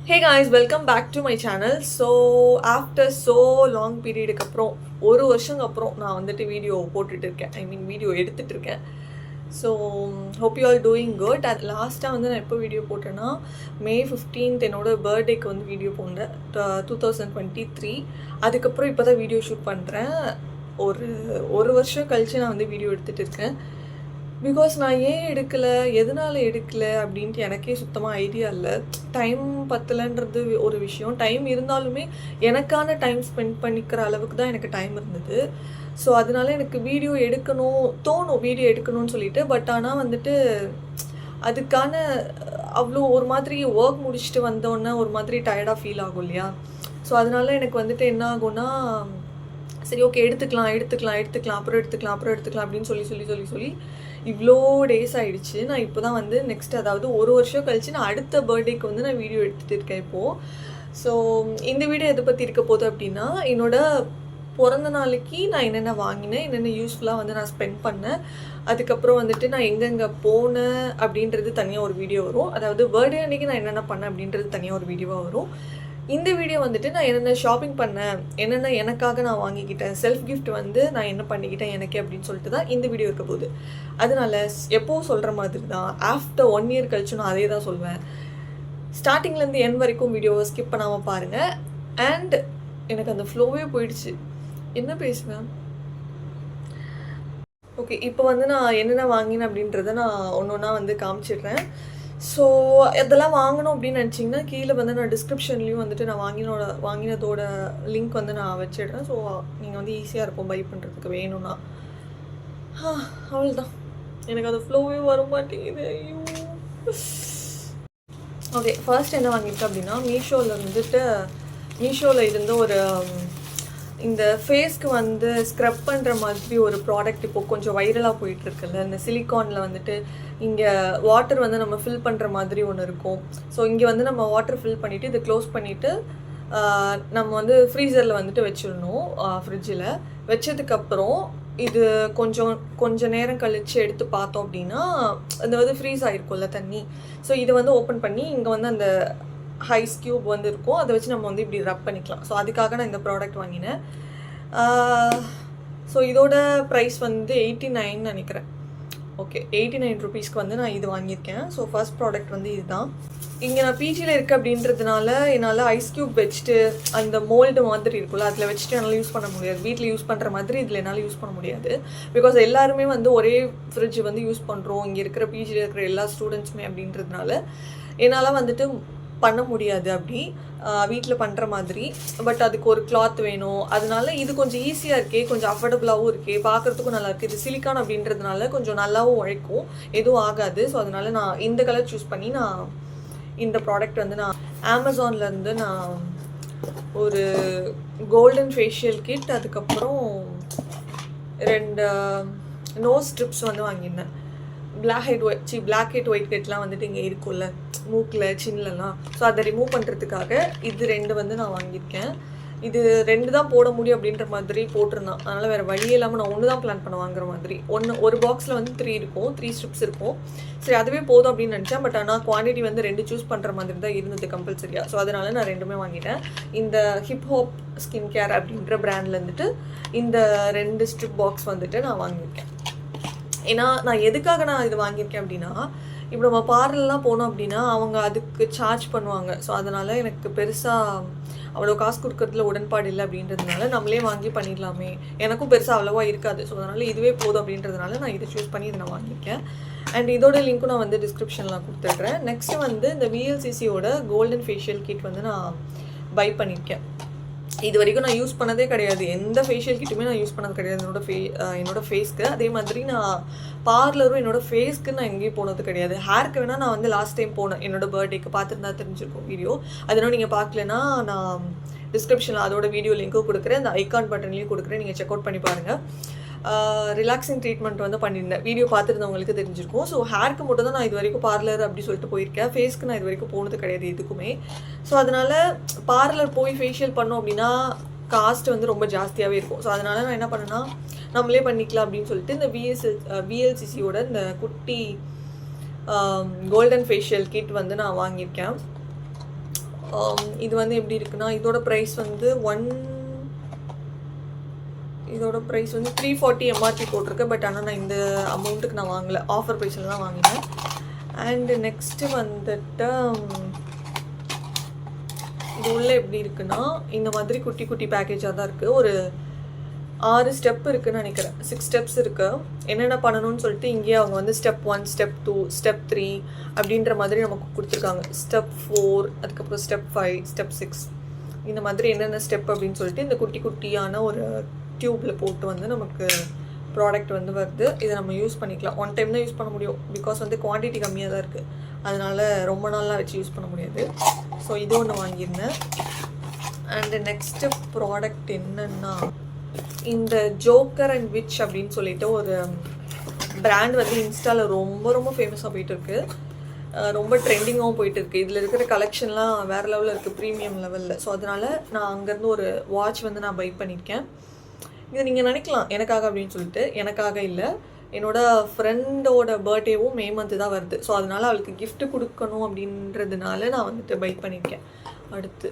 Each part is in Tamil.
Hey guys, welcome back to my channel. So after so long period அப்புறம் ஒரு வருஷங்க அப்புறம் நான் வந்துட்டு வீடியோ போட்டுட்டு இருக்கேன். வீடியோ எடுத்துட்டு இருக்கேன். So hope you all doing good. அது லாஸ்ட்டாக வந்து நான் எப்போ வீடியோ போட்டேன்னா May 15th என்னோட பர்த்டேக்கு வந்து வீடியோ போட்டேன் 2023. அதுக்கப்புறம் இப்போ தான் வீடியோ ஷூட் பண்ணுறேன். ஒரு வருஷம் கழித்து நான் வந்து வீடியோ எடுத்துகிட்டு இருக்கேன். பிகாஸ் நான் ஏன் எடுக்கலை, எதனால் எடுக்கலை அப்படின்ட்டு எனக்கே சுத்தமாக ஐடியா இல்லை. டைம் பத்தலைன்றது ஒரு விஷயம். டைம் இருந்தாலுமே எனக்கான டைம் ஸ்பெண்ட் பண்ணிக்கிற அளவுக்கு தான் எனக்கு டைம் இருந்தது. ஸோ அதனால எனக்கு வீடியோ தோணும் வீடியோ எடுக்கணும்னு சொல்லிட்டு. பட் ஆனால் வந்துட்டு அதுக்கான அவ்வளோ ஒரு மாதிரி ஒர்க் முடிச்சுட்டு வந்தோன்னே ஒரு மாதிரி டயர்டாக ஃபீல் ஆகும் இல்லையா. ஸோ அதனால எனக்கு வந்துட்டு என்ன ஆகும்னா, சரி ஓகே எடுத்துக்கலாம் அப்புறம் எடுத்துக்கலாம் அப்படின்னு சொல்லி இவ்வளோ டேஸ் ஆகிடுச்சு. நான் இப்போ தான் வந்து நெக்ஸ்ட், அதாவது ஒரு வருஷம் கழிச்சு நான் அடுத்த பர்த்டேக்கு வந்து நான் வீடியோ எடுத்துகிட்டு இருக்கேன் இப்போது. ஸோ இந்த வீடியோ எதை பற்றி இருக்க போகுது அப்படின்னா, என்னோடய பிறந்த நாளைக்கு நான் என்னென்ன வாங்கினேன், என்னென்ன யூஸ்ஃபுல்லாக வந்து நான் ஸ்பெண்ட் பண்ணேன், அதுக்கப்புறம் வந்துட்டு நான் எங்கெங்கே போனேன் அப்படின்றது தனியாக ஒரு வீடியோ வரும். அதாவது பர்த்டே அன்றைக்கி நான் என்னென்ன பண்ணேன் அப்படின்றது தனியாக ஒரு வீடியோவாக வரும். இந்த வீடியோ வந்துட்டு நான் என்னென்ன ஷாப்பிங் பண்ணேன், என்னென்ன எனக்காக நான் வாங்கிக்கிட்டேன், செல்ஃப் கிஃப்ட் வந்து நான் என்ன பண்ணிக்கிட்டேன் எனக்கு அப்படின்னு சொல்லிட்டு தான் இந்த வீடியோ இருக்க போகுது. அதனால எப்போவும் சொல்கிற மாதிரி தான் ஆஃப்டர் 1 year கழிச்சு நான் அதே தான் சொல்வேன். ஸ்டார்டிங்லேருந்து என் வரைக்கும் வீடியோவை ஸ்கிப் பண்ணாமல் பாருங்கள். அண்ட் எனக்கு அந்த ஃப்ளோவே போயிடுச்சு, என்ன பேசுவேன். ஓகே, இப்போ வந்து நான் என்னென்ன வாங்கினேன் அப்படின்றத நான் ஒன்று ஒன்றா வந்து காமிச்சிடுறேன். ஸோ இதெல்லாம் வாங்கணும் அப்படின்னு நினச்சிங்கன்னா கீழே வந்து நான் டிஸ்கிரிப்ஷன்லேயும் வந்துட்டு நான் வாங்கினதோட லிங்க் வந்து நான் வச்சிடுறேன். ஸோ நீங்கள் வந்து ஈஸியாக இருக்கும் பை பண்ணுறதுக்கு வேணும்னா. அவ்வளோதான், எனக்கு அது ஃப்ளோவே வர மாட்டேங்குது. ஐயோ. ஓகே, ஃபர்ஸ்ட் என்ன வாங்கியிருக்கேன் அப்படின்னா, மீஷோவில் இருந்து ஒரு இந்த ஃபேஸ்க்கு வந்து ஸ்க்ரப் பண்ணுற மாதிரி ஒரு ப்ராடக்ட் இப்போது கொஞ்சம் வைரலாக போயிட்டுருக்குல்ல. இந்த சிலிக்கானில் வந்துட்டு இங்கே வாட்டர் வந்து நம்ம ஃபில் பண்ணுற மாதிரி ஒன்று இருக்கும். ஸோ இங்கே வந்து நம்ம வாட்டர் ஃபில் பண்ணிவிட்டு இதை க்ளோஸ் பண்ணிவிட்டு நம்ம வந்து ஃப்ரீசரில் வந்துட்டு வச்சிடணும். ஃப்ரிட்ஜில் வச்சதுக்கப்புறம் இது கொஞ்சம் நேரம் கழித்து எடுத்து பார்த்தோம் அப்படின்னா அது வந்து ஃப்ரீஸ் ஆகிருக்கும்ல தண்ணி. ஸோ இதை வந்து ஓப்பன் பண்ணி இங்கே வந்து அந்த ஹைஸ் க்யூப் வந்து இருக்கும், அதை வச்சு நம்ம வந்து இப்படி ரப் பண்ணிக்கலாம். ஸோ அதுக்காக நான் இந்த ப்ராடக்ட் வாங்கினேன். ஸோ இதோட ப்ரைஸ் வந்து 89 நினைக்கிறேன். ஓகே, 89 rupeesக்கு வந்து நான் இது வாங்கியிருக்கேன். ஸோ ஃபர்ஸ்ட் ப்ராடக்ட் வந்து இதுதான். இங்கே நான் பிஜியில் இருக்குது அப்படின்றதுனால என்னால் ஐஸ் க்யூப் வச்சுட்டு அந்த மோல்டு மாதிரி இருக்குல்ல அதில் வச்சுட்டு என்னால் யூஸ் பண்ண முடியாது. வீட்டில் யூஸ் பண்ணுற மாதிரி இதில் என்னால் யூஸ் பண்ண முடியாது. பிகாஸ் எல்லாருமே வந்து ஒரே ஃப்ரிட்ஜ் வந்து யூஸ் பண்ணுறோம் இங்கே இருக்கிற பிஜியில் இருக்கிற எல்லா ஸ்டூடெண்ட்ஸுமே அப்படின்றதுனால என்னால் வந்துட்டு பண்ண முடியாது அப்படி வீட்டில் பண்ணுற மாதிரி. பட் அதுக்கு ஒரு கிளாத் வேணும். அதனால இது கொஞ்சம் ஈஸியாக இருக்கே, கொஞ்சம் அஃபோர்டபுளாகவும் இருக்கே, பார்க்குறதுக்கும் நல்லா இருக்குது. இது சிலிக்கான் அப்படின்றதுனால கொஞ்சம் நல்லாவும் உழைக்கும், எதுவும் ஆகாது. ஸோ அதனால நான் இந்த கலர் சூஸ் பண்ணி நான் இந்த ப்ராடக்ட் வந்து நான் அமேசான்லேருந்து நான் ஒரு கோல்டன் ஃபேஷியல் கிட், அதுக்கப்புறம் 2 நோஸ் ஸ்ட்ரிப்ஸ் வந்து வாங்கியிருந்தேன். பிளாக் ஹெட் ஒயிட் ஹெட்லாம் வந்துட்டு இங்கே இருக்கும்ல மூக்கில் சின்னலாம். ஸோ அதை ரிமூவ் பண்ணுறதுக்காக இது 2 வந்து நான் வாங்கியிருக்கேன். இது 2 தான் போட முடியும் அப்படின்ற மாதிரி போட்டிருந்தான். அதனால் வேறு வழி இல்லாமல் நான் 1 தான் பிளான் பண்ண வாங்குற மாதிரி. ஒரு பாக்ஸில் வந்து 3 ஸ்ட்ரிப்ஸ் இருக்கும். சரி அதுவே போதும் அப்படின்னு நினச்சேன். பட் ஆனால் குவான்டிட்டி வந்து 2 சூஸ் பண்ணுற மாதிரி தான் இருந்தது கம்பல்சரியாக. ஸோ அதனால நான் 2மே வாங்கிட்டேன். இந்த ஹிப் ஹாப் ஸ்கின் கேர் அப்படின்ற பிராண்ட்லேருந்துட்டு இந்த 2 ஸ்ட்ரிப் பாக்ஸ் வந்துட்டு நான் வாங்கியிருக்கேன். ஏன்னா நான் எதுக்காக நான் இது வாங்கியிருக்கேன் அப்படின்னா, இப்போ நம்ம பார்லர்லாம் போனோம் அப்படின்னா அவங்க அதுக்கு சார்ஜ் பண்ணுவாங்க. ஸோ அதனால் எனக்கு பெருசாக அவ்வளோ காசு கொடுக்கறதுல உடன்பாடு இல்லை அப்படின்றதுனால நம்மளே வாங்கி பண்ணிடலாமே, எனக்கும் பெருசாக அவ்வளோவா இருக்காது. ஸோ அதனால் இதுவே போதும் அப்படின்றதுனால நான் இதை சூஸ் பண்ணி இதை நான் வாங்கியிருக்கேன். அண்ட் இதோட லிங்க்கும் நான் வந்து டிஸ்கிரிப்ஷனில் கொடுத்துட்றேன். நெக்ஸ்ட்டு வந்து இந்த VLCCயோட கோல்டன் ஃபேஷியல் கிட் வந்து நான் பை பண்ணியிருக்கேன். இது வரைக்கும் நான் யூஸ் பண்ணதே கிடையாது, எந்த ஃபேஷியல் கிட்டுமே நான் யூஸ் பண்ணது கிடையாது என்னோட ஃபேஸ்க்கு. அதே மாதிரி நான் பார்லரும் என்னோடய ஃபேஸ்க்கு நான் எங்கேயும் போனது கிடையாது. ஹேருக்கு வேணால் நான் வந்து லாஸ்ட் டைம் போனேன் என்னோடய பர்த்டேக்கு, பார்த்துருந்தா தெரிஞ்சிருக்கும் வீடியோ. அதனால நீங்கள் பார்க்கலன்னா நான் டிஸ்கிரிப்ஷனில் அதோட வீடியோ லிங்க்கும் கொடுக்குறேன், இந்த ஐகான் பட்டன்லேயும் கொடுக்குறேன், நீங்கள் செக் அவுட் பண்ணி பாருங்கள். ரிலாக்ஸிங் ட்ரீட்மெண்ட் வந்து பண்ணியிருந்தேன், வீடியோ பார்த்துருந்தவங்களுக்கு தெரிஞ்சிருக்கும். ஸோ ஹேருக்கு மட்டும் தான் நான் இது வரைக்கும் பார்லர் அப்படி சொல்லிட்டு போயிருக்கேன். ஃபேஸ்க்கு நான் இது வரைக்கும் போனது கிடையாது எதுக்குமே. ஸோ அதனால் பார்லர் போய் ஃபேஷியல் பண்ணோம் அப்படின்னா காஸ்ட் வந்து ரொம்ப ஜாஸ்தியாகவே இருக்கும். ஸோ அதனால் நான் என்ன பண்ணேன்னா நம்மளே பண்ணிக்கலாம் அப்படின்னு சொல்லிட்டு இந்த VLCCயோட இந்த குட்டி கோல்டன் ஃபேஷியல் கிட் வந்து நான் வாங்கியிருக்கேன். இது வந்து எப்படி இருக்குன்னா, இதோட ப்ரைஸ் வந்து இதோட ப்ரைஸ் வந்து 340 எம்ஆர்பி போட்டிருக்கு. பட் ஆனால் நான் இந்த அமௌண்ட்டுக்கு நான் வாங்கலை, ஆஃபர் ப்ரைஸில் தான் வாங்கினேன். அண்டு நெக்ஸ்ட்டு வந்துட்டு இது உள்ளே எப்படி இருக்குன்னா, இந்த மாதிரி குட்டி குட்டி பேக்கேஜாக தான் இருக்குது. ஒரு 6 ஸ்டெப் இருக்குதுன்னு நினைக்கிறேன், 6 ஸ்டெப்ஸ் இருக்குது. என்னென்ன பண்ணணும்னு சொல்லிட்டு இங்கேயே அவங்க வந்து ஸ்டெப் 1, ஸ்டெப் 2, ஸ்டெப் 3 அப்படின்ற மாதிரி நமக்கு கொடுத்துருக்காங்க. ஸ்டெப் 4, அதுக்கப்புறம் ஸ்டெப் 5, ஸ்டெப் 6, இந்த மாதிரி என்னென்ன ஸ்டெப் அப்படின்னு சொல்லிட்டு இந்த குட்டி குட்டியான ஒரு டியூப்பில் போட்டு வந்து நமக்கு ப்ராடக்ட் வந்து வருது. இதை நம்ம யூஸ் பண்ணிக்கலாம். ஒன் டைம் தான் யூஸ் பண்ண முடியும், பிகாஸ் வந்து குவான்டிட்டி கம்மியாக தான் இருக்குது. அதனால் ரொம்ப நாளாக வச்சு யூஸ் பண்ண முடியாது. ஸோ இது ஒன்று வாங்கியிருந்தேன். அண்டு நெக்ஸ்ட்டு ப்ராடக்ட் என்னென்னா, இந்த ஜோக்கர் அண்ட் விச் அப்படின்னு சொல்லிட்டு ஒரு பிராண்ட் வந்து இன்ஸ்டாவில் ரொம்ப ரொம்ப ஃபேமஸாக போயிட்டுருக்கு. ரொம்ப ட்ரெண்டிங்காகவும் போயிட்டுருக்கு. இதில் இருக்கிற கலெக்ஷன்லாம் வேறு லெவலில் இருக்குது, ப்ரீமியம் லெவலில். ஸோ அதனால் நான் அங்கேருந்து ஒரு வாட்ச் வந்து நான் பை பண்ணியிருக்கேன். இது நீங்கள் நினைக்கலாம் எனக்காக அப்படின்னு சொல்லிட்டு. எனக்காக இல்லை, என்னோடய ஃப்ரெண்டோட பர்த்டேவும் மே மந்த்து தான் வருது. ஸோ அதனால் அவளுக்கு கிஃப்ட்டு கொடுக்கணும் அப்படின்றதுனால நான் வந்துட்டு பை பண்ணியிருக்கேன். அடுத்து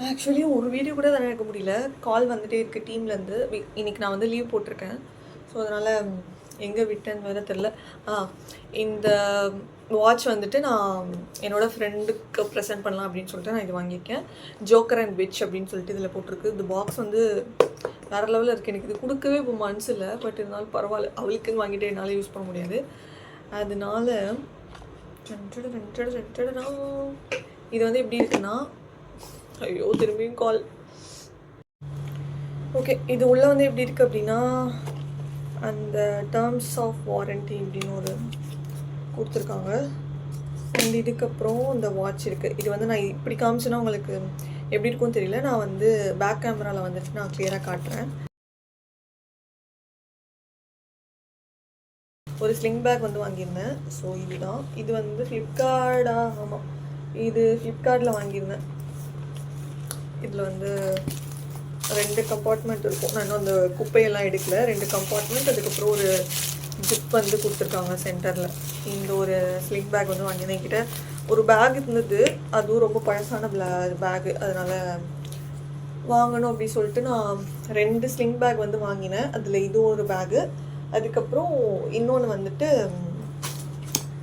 ஆக்சுவலி ஒரு வீடியோ கூட தான் எடுக்க முடியல, கால் வந்துகிட்டே இருக்குது டீம்லேருந்து. இன்றைக்கி நான் வந்து லீவ் போட்டிருக்கேன். ஸோ அதனால் எங்கே விட்டேன்னு வேறு தெரில. இந்த வாட்ச் வந்துட்டு நான் என்னோடய ஃப்ரெண்டுக்கு ப்ரெசென்ட் பண்ணலாம் அப்படின்னு சொல்லிட்டு நான் இது வாங்கியிருக்கேன். ஜோக்கர் அண்ட் விச் அப்படின்னு சொல்லிட்டு இதில் போட்டிருக்கு. இந்த பாக்ஸ் வந்து வேறு லெவலில் இருக்குது. எனக்கு இது கொடுக்கவே இப்போ மனசு இல்லை, பட் இருந்தாலும் பரவாயில்ல, அவளுக்குன்னு வாங்கிட்டு என்னால் யூஸ் பண்ண முடியாது. அதனால இது வந்து எப்படி இருக்குன்னா, ஐயோ திரும்பியும் கால். ஓகே, இது உள்ளே வந்து எப்படி இருக்குது அப்படின்னா, அந்த டேர்ம்ஸ் ஆஃப் வாரண்டி அப்படின்னு ஒரு கொடுத்துருக்காங்க. அண்ட் இதுக்கப்புறம் இந்த வாட்ச் இருக்குது. இது வந்து நான் இப்படி காமிச்சேன்னா உங்களுக்கு எப்படி இருக்கும்னு தெரியல. நான் வந்து பேக் கேமராவில் வந்துட்டு நான் கிளியராக காட்டுறேன். ஒரு ஸ்லிங் பேக் வந்து வாங்கியிருந்தேன். ஸோ இதுதான். இது வந்து ஆமாம், இது ஃப்ளிப்கார்ட்டில் வாங்கியிருந்தேன். இதில் வந்து 2 கம்பார்ட்மெண்ட் இருக்கும். நான் இன்னும் அந்த குப்பையெல்லாம் எடுக்கல. 2 கம்பார்ட்மெண்ட், அதுக்கப்புறம் ஒரு ஜிப் வந்து கொடுத்துருக்காங்க சென்டரில். இந்த ஒரு ஸ்லிங் பேக் வந்து வாங்கினேன். என்கிட்ட ஒரு பேக் இருந்தது, அதுவும் ரொம்ப பழசான பேகு, அதனால் வாங்கணும் அப்படின்னு சொல்லிட்டு நான் 2 ஸ்லிங் பேக் வந்து வாங்கினேன். அதில் இது ஒரு பேகு, அதுக்கப்புறம் இன்னொன்று வந்துட்டு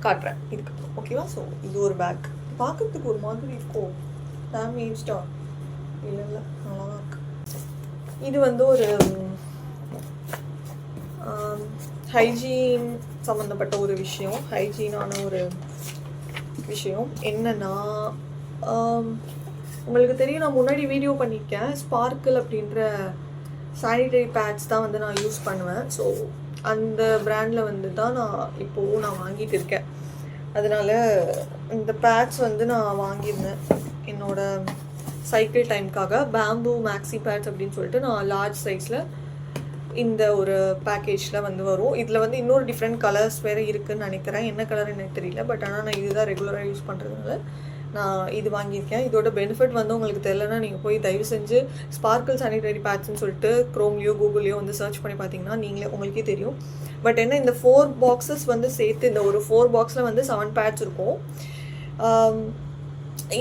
காட்டுறேன் இதுக்கப்புறம். ஓகேவா? ஸோ இது ஒரு பேக் பார்க்குறதுக்கு ஒரு மாதிரி இருக்கும், டேமேஜ்டா இல்லை நல்லா தான் இருக்குது. இது வந்து ஒரு ஹைஜீன் சம்மந்தப்பட்ட ஒரு விஷயம், ஹைஜீனான ஒரு விஷயம். என்னன்னா, உங்களுக்கு தெரியும், நான் முன்னாடி வீடியோ பண்ணியிருக்கேன். ஸ்பார்க்கிள் அப்படின்ற சானிடரி பேட்ஸ் தான் வந்து நான் யூஸ் பண்ணுவேன். ஸோ அந்த பிராண்டில் வந்து தான் நான் வாங்கிட்டு இருக்கேன். அதனால் இந்த பேட்ஸ் வந்து நான் வாங்கியிருந்தேன் என்னோடய சைக்கிள் டைமுக்காக. பேம்பூ மேக்ஸி பேட்ஸ் அப்படின்னு சொல்லிட்டு நான் லார்ஜ் சைஸில் இந்த ஒரு பேக்கேஜில் வந்து வரும். இதில் வந்து இன்னொரு டிஃப்ரெண்ட் கலர்ஸ் வேறு இருக்குதுன்னு நினைக்கிறேன். என்ன கலர் எனக்கு தெரியல, பட் ஆனால் நான் இதுதான் ரெகுலராக யூஸ் பண்ணுறதுனால நான் இது வாங்கியிருக்கேன். இதோட பெனிஃபிட் வந்து உங்களுக்கு தெரியலனா நீங்கள் போய் தயவு செஞ்சு ஸ்பார்க்கிள் சானிடரி பேட்ஸ்ன்னு சொல்லிட்டு க்ரோம்லேயோ கூகுள்லேயோ வந்து சர்ச் பண்ணி பார்த்தீங்கன்னா உங்களுக்கே தெரியும். பட் என்ன, இந்த 4 பாக்ஸஸ் வந்து சேர்த்து, இந்த ஒரு 4 பாக்ஸில் வந்து 7 பேட்ஸ் இருக்கும்.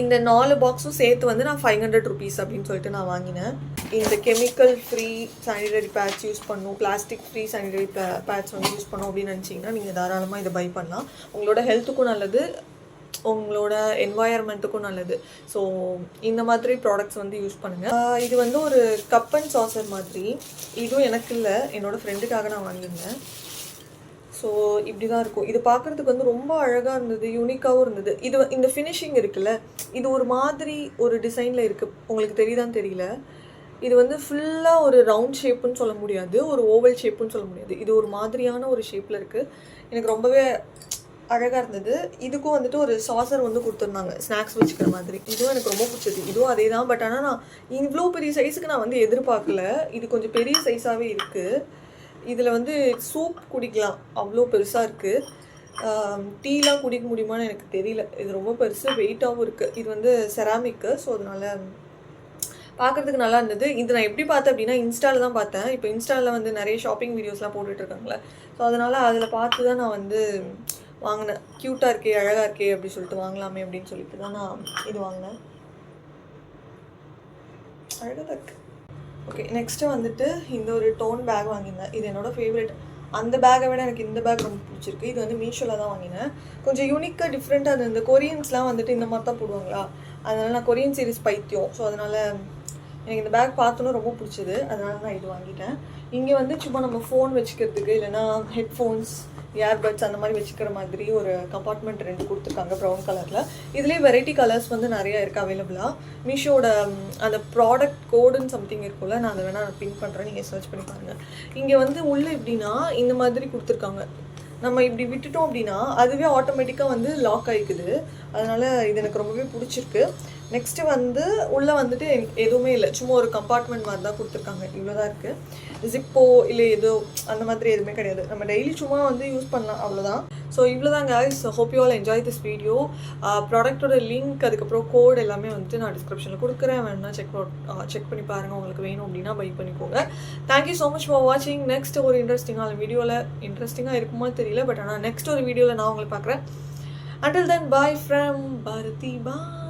இந்த 4 பாக்ஸும் சேர்த்து வந்து நான் 500 rupees அப்படின்னு சொல்லிட்டு நான் வாங்கினேன். இந்த chemical free sanitary bats use பண்ணணும், பிளாஸ்டிக் ஃப்ரீ சானிடரி பேட்ஸ் வந்து யூஸ் பண்ணோம் அப்படின்னு நினச்சிங்கன்னா நீங்கள் தாராளமாக இதை பை பண்ணலாம். உங்களோட ஹெல்த்துக்கும் நல்லது, உங்களோட என்வாயர்மெண்ட்டுக்கும் நல்லது. ஸோ இந்த மாதிரி ப்ராடக்ட்ஸ் வந்து யூஸ் பண்ணுங்கள். இது வந்து ஒரு கப் அண்ட் சாசர் மாதிரி. இதுவும் எனக்கு இல்லை, என்னோடய ஃப்ரெண்டுக்காக நான் வாங்கியிருந்தேன். ஸோ இப்படி தான் இருக்கும். இது பார்க்குறதுக்கு வந்து ரொம்ப அழகாக இருந்தது, யூனிக்காகவும் இருந்தது. இந்த ஃபினிஷிங் இருக்குல்ல, இது ஒரு மாதிரி ஒரு டிசைனில் இருக்குது. உங்களுக்கு தெரியுதான்னு தெரியல. இது வந்து ஃபுல்லாக ஒரு ரவுண்ட் ஷேப்புன்னு சொல்ல முடியாது, ஒரு ஓவல் ஷேப்புன்னு சொல்ல முடியாது. இது ஒரு மாதிரியான ஒரு ஷேப்பில் இருக்குது. எனக்கு ரொம்பவே அழகாக இருந்தது. இதுக்கும் வந்துட்டு ஒரு சாசர் வந்து கொடுத்துருந்தாங்க, ஸ்நாக்ஸ் வச்சுக்கிற மாதிரி. இதுவும் எனக்கு ரொம்ப பிடிச்சது. இதுவும் அதே தான். பட் ஆனால் நான் இவ்வளோ பெரிய சைஸுக்கு நான் வந்து எதிர்பார்க்கல. இது கொஞ்சம் பெரிய சைஸாகவே இருக்குது. இதில் வந்து சூப் குடிக்கலாம், அவ்வளோ பெருசாக இருக்குது. டீலாம் குடிக்க முடியுமான்னு எனக்கு தெரியல. இது ரொம்ப பெருசு, வெயிட்டாகவும் இருக்குது. இது வந்து செராமிக்கு, ஸோ அதனால் பார்க்குறதுக்கு நல்லா இருந்தது. இது நான் எப்படி பார்த்தேன் அப்படின்னா, இன்ஸ்டாவில் தான் பார்த்தேன். இப்போ இன்ஸ்டாவில் வந்து நிறைய ஷாப்பிங் வீடியோஸ்லாம் போட்டுட்ருக்காங்களே, ஸோ அதனால் அதில் பார்த்து தான் நான் வந்து வாங்கினேன். க்யூட்டாக இருக்கே, அழகாக இருக்கே அப்படி சொல்லிட்டு வாங்கலாமே அப்படின்னு சொல்லிட்டு தான் நான் இது வாங்கினேன். அழகாக தான் இருக்குது. ஓகே, நெக்ஸ்ட்டு வந்துட்டு இந்த ஒரு டோன் பேக் வாங்கியிருந்தேன். இது என்னோடய ஃபேவரட். அந்த பேக்கை விட எனக்கு இந்த பேக் ரொம்ப பிடிச்சிருக்கு. இது வந்து மீஷோவில் தான் வாங்கினேன். கொஞ்சம் யூனிக்காக டிஃப்ரெண்ட்டாக அது. இந்த கொரியன்ஸ்லாம் வந்துட்டு இந்த மாதிரி தான் போடுவாங்களா, அதனால் நான் கொரியன் சீரிஸ் பைத்தியம். ஸோ அதனால் எனக்கு இந்த பேக் பார்த்தோன்னு ரொம்ப பிடிச்சது. அதனால நான் இது வாங்கிட்டேன். இங்கே வந்து சும்மா நம்ம ஃபோன் வச்சுக்கிறதுக்கு இல்லைனா ஹெட்ஃபோன்ஸ், ஏர்பட்ஸ் அந்த மாதிரி வச்சுக்கிற மாதிரி ஒரு கம்பார்ட்மெண்ட் 2 கொடுத்துருக்காங்க ப்ரௌன் கலரில். இதுலேயே வெரைட்டி கலர்ஸ் வந்து நிறையா இருக்குது அவைலபிளாக. மீஷோட அந்த ப்ராடக்ட் கோடுன்னு சம்திங் இருக்கும்ல, நான் அதை வேணால் பின் பண்ணுறேன், நீங்கள் சர்ச் பண்ணி பாருங்கள். இங்கே வந்து உள்ளே எப்படின்னா இந்த மாதிரி கொடுத்துருக்காங்க. நம்ம இப்படி விட்டுட்டோம் அப்படின்னா அதுவே ஆட்டோமேட்டிக்காக வந்து லாக் ஆகிக்குது. அதனால் இது எனக்கு ரொம்பவே பிடிச்சிருக்கு. நெக்ஸ்ட்டு வந்து உள்ளே வந்துட்டு எதுவுமே இல்லை, சும்மா ஒரு கம்பார்ட்மெண்ட் மாதிரி தான் கொடுத்துருக்காங்க. இவ்வளோ தான் இருக்குது. ஜிப்போ இல்லை ஏதோ அந்த மாதிரி எதுவுமே கிடையாது. நம்ம டெய்லி சும்மா வந்து யூஸ் பண்ணலாம், அவ்வளோதான். ஸோ இவ்வளோ தான் guys. Hope you all enjoy this video. ப்ராடக்ட்டோட லிங்க் அதுக்கப்புறம் கோட் எல்லாமே வந்துட்டு நான் டிஸ்கிரிப்ஷனில் கொடுக்குறேன். வேணும்னா செக் பண்ணி பாருங்கள். உங்களுக்கு வேணும் அப்படின்னா பை பண்ணிக்கோங்க. தேங்க்யூ ஸோ மச் ஃபார் வாட்சிங். நெக்ஸ்ட் ஒரு இன்ட்ரெஸ்டிங்கான வீடியோவில், இன்ட்ரெஸ்டிங்காக இருக்குமா தெரியல, பட் ஆனால் நெக்ஸ்ட் ஒரு வீடியோவில் நான் உங்களை பார்க்குறேன். Until then, bye from Bharati. Bye.